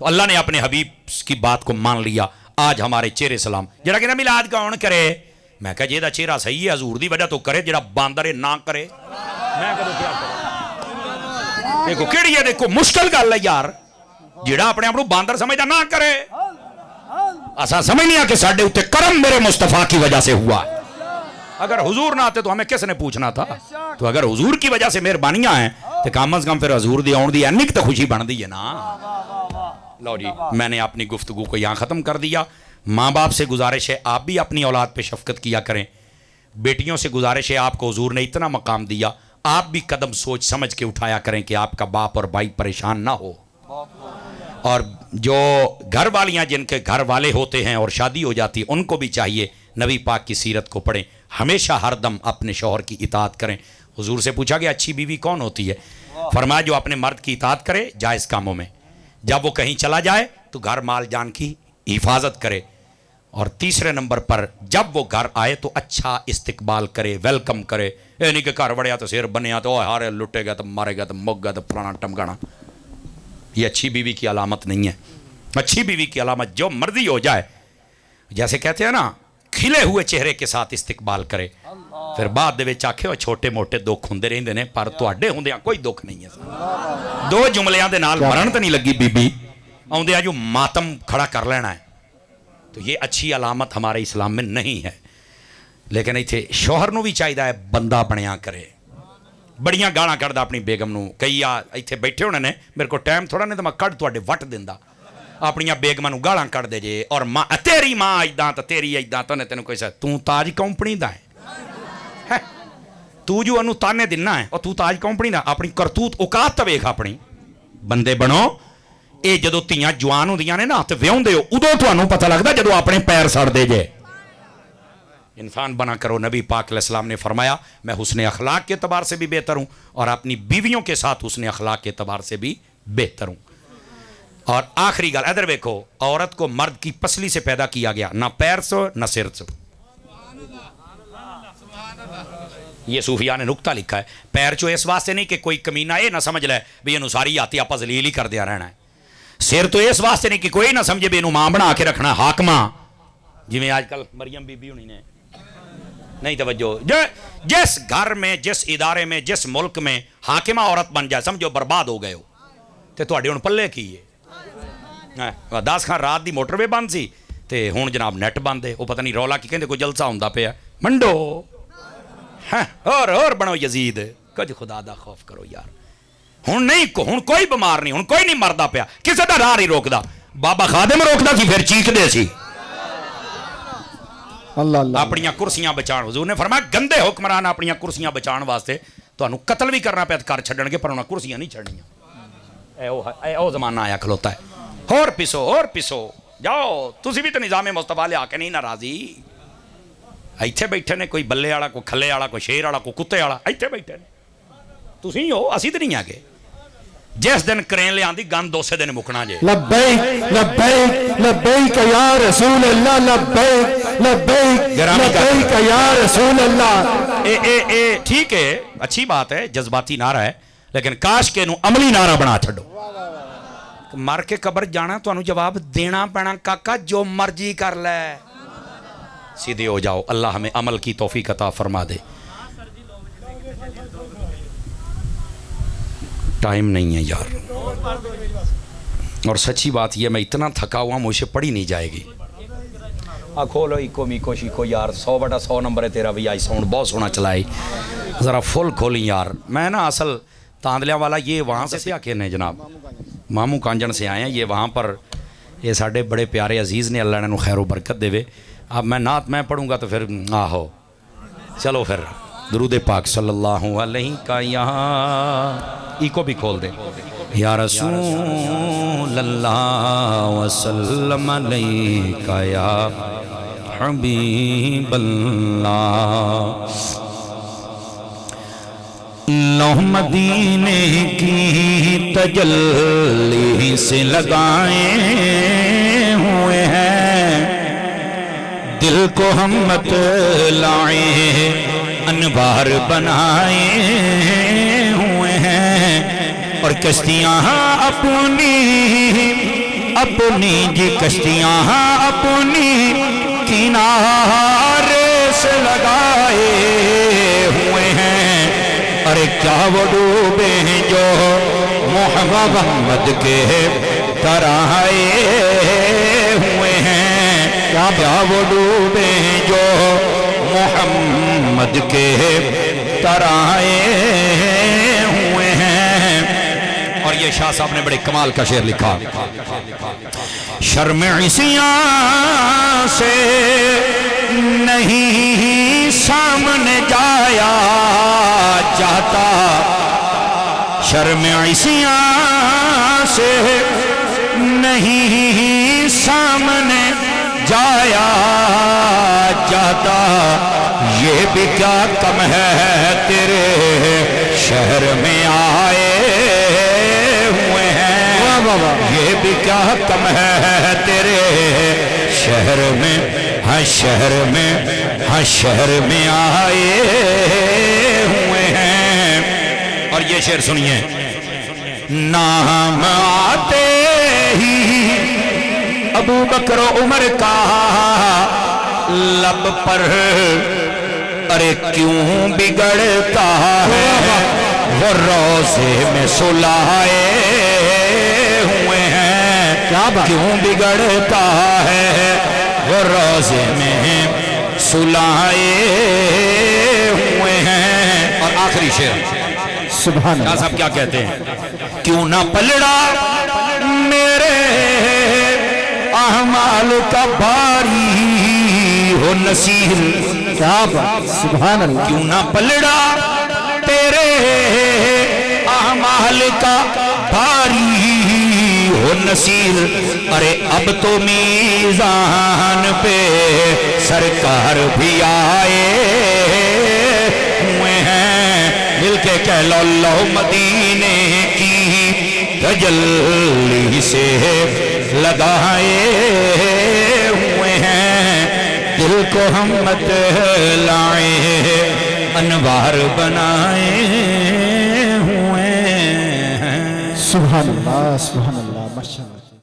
Speaker 2: تو اللہ نے اپنے حبیب کی بات کو مان لیا. آج ہمارے چہرے سلام جڑا کہ میلاد کون کرے؟ میں کہا جیدہ چہرہ صحیح ہے حضور دی وجہ تو کرے, جڑا باندرے نہ کرے میں کہا کیا کرے؟ دیکھو کیڑی ہے, دیکھو مشکل گل ہے یار. جڑا اپنے آپ کو باندر سمجھتا نہ کرے. ایسا سمجھ نہیں کہ ساڈے اوتے کرم میرے مصطفیٰ کی وجہ سے ہوا. اگر حضور نہ آتے تو ہمیں کس نے پوچھنا تھا؟ تو اگر حضور کی وجہ سے مہربانیاں ہیں تو کم از کم پھر حضور دی آن دی اینک تو خوشی بن دی ہے نا. لو جی, میں نے اپنی گفتگو کو یہاں ختم کر دیا. ماں باپ سے گزارش ہے آپ بھی اپنی اولاد پہ شفقت کیا کریں. بیٹیوں سے گزارش ہے آپ کو حضور نے اتنا مقام دیا, آپ بھی قدم سوچ سمجھ کے اٹھایا کریں کہ آپ کا باپ اور بھائی پریشان نہ ہو. اور جو گھر والیاں جن کے گھر والے ہوتے ہیں اور شادی ہو جاتی ان کو بھی چاہیے نبی پاک کی سیرت کو پڑھیں, ہمیشہ ہر دم اپنے شوہر کی اطاعت کریں. حضور سے پوچھا گیا اچھی بیوی کون ہوتی ہے؟ فرمایا جو اپنے مرد کی اطاعت کرے جائز کاموں میں, جب وہ کہیں چلا جائے تو گھر مال جان کی حفاظت کرے, اور تیسرے نمبر پر جب وہ گھر آئے تو اچھا استقبال کرے, ویلکم کرے. یہ نہیں کہ گھر وڑیا تو سیر بنیا تو ہارے لٹے گا تو مارے گا تو مک گا تو پرانا ٹمگانا. یہ اچھی بیوی کی علامت نہیں ہے. اچھی بیوی کی علامت جو مرضی ہو جائے, جیسے کہتے ہیں نا کھلے ہوئے چہرے کے ساتھ استقبال کرے. پھر بعد دے وچ آکھے چھوٹے موٹے دکھ ہوندے رہندے نے پر تواڈے ہوندیاں کوئی دکھ نہیں ہے. دو جملیاں دے نال مرن تے نہیں لگی بی بی آوندیاں جو ماتم کھڑا کر لینا ہے. تو یہ اچھی علامت ہمارے اسلام میں نہیں ہے. لیکن ایتھے شوہر نو بھی چاہیے بندہ بنیا کرے. بڑیاں گالاں کردہ اپنی بیگم نو. کئی ایتھے بیٹھے ہونے نے میرے کو ٹائم تھوڑا نہیں تو میں کڈ تواڈے وٹ دیندا. اپنی بیگماں نو گالاں کڈ دے جے اور ماں تیری ماں ایداں تے تیری ایداں تو نے تینوں کوئی سا تو تاج کمپنی دا ہے تو جو انو تانے دینا ہے اور تو تاج کمپنی دا. اپنی کرتوت اوقات تے ویکھ اپنی بندے بنو. اے جدو تیاں جوان ہوندیاں نے نا تے ویہندے ہو ادو تانوں پتہ لگدا جدو اپنے پیر سڑ دے جے. انسان بنا کرو. نبی پاک علیہ السلام نے فرمایا میں حسن اخلاق کے اعتبار سے بھی بہتر ہوں اور اپنی بیویوں کے ساتھ حسن اخلاق کے اعتبار سے بھی بہتر ہوں. اور آخری گل ادھر ویکھو, عورت کو مرد کی پسلی سے پیدا کیا گیا, نہ پیر سے نہ سر سے. یہ صوفیاء نے نکتہ لکھا ہے. پیر چو اس واسطے نہیں کہ کوئی کمینہ یہ نہ سمجھ لے بھی یہ ساری آتی آپ ذلیل ہی کر دیا رہنا ہے. سر تو اس واسطے نہیں کہ کوئی نہ سمجھے بھی ماں بنا کے رکھنا حاکمہ, جی میں آج کل مریم بی بی ہونی نے نہیں توجہ. جس گھر میں جس ادارے میں جس ملک میں حاکمہ عورت بن جائے سمجھو برباد ہو گئے ہو. تے تواڈے ہن پلے کی ہے 10 خان رات دی موٹر وے بند سی تے ہن جناب نیٹ بند ہے. وہ پتہ نہیں رولا کی کہندے کوئی جلسہ ہوندا پیا منڈو اور بنو یزید. کج خدا دا خوف کرو یار. ہن کوئی بیمار نہیں, ہن کوئی نہیں مردا پیا, کسے دا راہ نہیں روکدا. بابا خادم روکدا سی پھر چیخدے سی. اللہ اللہ اپنیاں کرسیاں بچان. حضور نے فرمایا گندے حکمران اپنیاں کرسیاں بچان واسطے تانوں قتل بھی کرنا پیا کر چھڈن گے پر انہاں کرسیاں نہیں چھڑنیاں. اے او زمانہ آیا کھلوتا ہے. اور پسو جاؤ تسی بھی تو نظام مصطفیٰ لے آ کے نہیں ناراضی. ایتھے بیٹھے نے کوئی بلے والا کوئی کھلے والا کوئی شیر والا کوئی کتے والا ایتھے بیٹھے نے. تسی ہو اسی تے نہیں آ گئے. جس دن کرین لے آندی گند دوسرے دن مکنا جے.
Speaker 1: لبیک لبیک لبیک یا رسول اللہ لبیک لبیک لبیک یا رسول اللہ.
Speaker 2: اے ٹھیک ہے اچھی بات ہے جذباتی نعرہ ہے لیکن کاش کے نو عملی نعرہ بنا چھڈو. مر کے قبر جانا تو انو جواب دینا پینا کاکا جو مرضی کر لے. سیدھے ہو جاؤ. اللہ ہمیں عمل کی توفیق عطا فرما دے. ٹائم نہیں ہے یار, اور سچی بات یہ میں اتنا تھکا ہوا مجھے پڑھی نہیں جائے گی. کھولو ایکو میکو شیکو یار 100/100 نمبر ہے تیرا بھی. آئی ساؤنڈ بہت سونا چلائی, ذرا فل کھولی یار. میں نا اصل تاندلیاں والا یہ وہاں سے آ کے نے جناب ماموں کانجن سے آئے ہیں. یہ وہاں پر یہ ساڑھے بڑے پیارے عزیز نے, اللہ انہوں خیر و برکت دے وے. اب میں نعت میں پڑھوں گا تو پھر آہو چلو پھر درود پاک صلی اللہ علیہ کا یہاں ایکو بھی کھول دے. یا رسول اللہ وسلم علیکہ یا حبیب اللہ. اللہ مدینے کی تجلی سے لگائے ہوئے ہیں, دل کو ہم مت لائے انوار بنائے ہوئے ہیں, اور کشتیاں اپنی
Speaker 3: اپنی جی کشتیاں اپنی کنارے سے لگائے ہوئے ہیں، ارے کیا وہ ڈوبے ہیں جو محمد کے طرح آئے ہوئے ہیں، کیا وہ ڈوبے ہیں جو محمد کے طرح آئے ہوئے ہیں۔ اور یہ شاہ صاحب نے بڑے کمال کا شعر لکھا، شرم عصیاں سے نہیں سامنے جایا جاتا، شرم عصیاں سے نہیں سامنے جایا جاتا، یہ بھی کیا کم ہے تیرے شہر میں آئے ہوئے ہیں، یہ بھی کیا کم ہے تیرے شہر میں، ہاں شہر میں، ہاں شہر میں آئے ہوئے ہیں۔ اور یہ شعر سنیے، نام آتے ہی ابو بکر و عمر کا لب پر ارے کیوں بگڑتا ہے، وہ روزے میں سلائے ہوئے ہیں، کیوں بگڑتا ہے وہ روزے میں سلائے ہوئے ہیں۔ اور آخری شعر
Speaker 1: سبحان
Speaker 3: شاہ
Speaker 1: اللہ،
Speaker 3: صاحب کیا کہتے ہیں، کیوں نہ پلڑا میرے اعمال کا باری ہو نصیر،
Speaker 1: کیا بات، سبحان اللہ،
Speaker 3: کیوں نہ پلڑا تیرے اعمال کا باری ہو نصیر، ارے اب تو میزان پہ سرکار بھی آئے ہوئے ہیں، مل کے کہہ لو اللہ مدینے کی تجلی سے لگائے ہوئے ہیں، دل کو ہم مت لائے انوار بنائے ہوئے ہیں۔
Speaker 1: سبحان اللہ، سبحان اللہ۔